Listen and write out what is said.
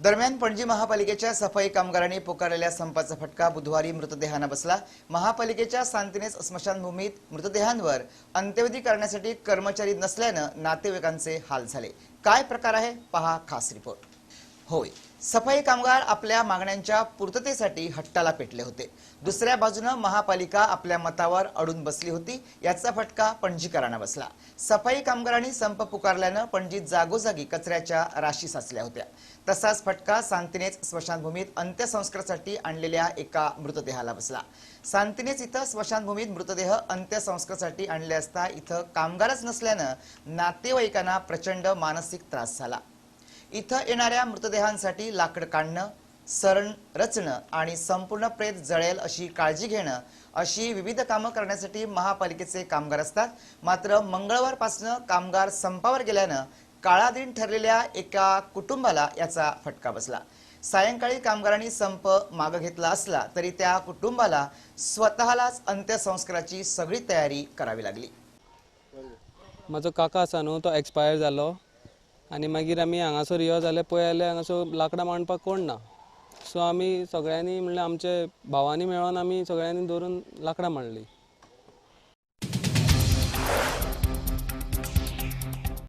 दरम्यान पणजी महापालिकेच्या सफाई कामगारांनी पुकारलेल्या संपाचा फटका बुधवारी मृतदेहांना बसला। महापालिकेच्या सांतिनेज स्मशानभूमीत मृतदेहांवर अंत्यविधी करण्यासाठी कर्मचारी नसल्यानं नातेवाईकांचे हाल झाले। काय प्रकार आहे पहा खास रिपोर्ट। होय, सफाई कामगार आपल्या मागण्यांच्या पूर्ततेसाठी हट्टाला पेटले होते। दुसऱ्या बाजूने महापालिका आपल्या मतावर अडून बसली होती। याचा फटका पणजीकरांना बसला। सफाई कामगारांनी संप पुकारल्याने पणजीत जागोजागी कचऱ्याच्या राशी साचल्या होत्या। तसाच फटका सांतिनेज स्मशानभूमीत अंत्यसंस्कारासाठी आणलेल्या एका मृतदेहाला बसला। सांतिनेज इथं स्मशानभूमीत मृतदेह अंत्यसंस्कारासाठी आणले असता इथं कामगारच नसल्याने नातेवाईकांना प्रचंड मानसिक त्रास झाला। इथं येणाऱ्या मृतदेहांसाठी लाकड काढणं, सरण रचणं आणि संपूर्ण प्रेत जळेल अशी काळजी घेणं अशी विविध कामं करण्यासाठी महापालिकेचे कामगार असतात। मात्र मंगळवारपासून कामगार संपावर गेल्यानं काळा दिन ठरलेल्या एका कुटुंबाला याचा फटका बसला। सायंकाळी कामगारांनी संप मागे घेतला असला तरी त्या कुटुंबाला स्वतःलाच अंत्यसंस्काराची सगळी तयारी करावी लागली। माझो काका आसा न्हू, तो एक्सपायर जालो आनी मागीर आमी हांगासर यो जाल्यार पळयले हांगासर लाकडां मांडपाक कोण ना। सो आमी सगळ्यांनी म्हणलें आमचे भावांनी मेळोन आमी सगळ्यांनी धरून लाकडां मांडली।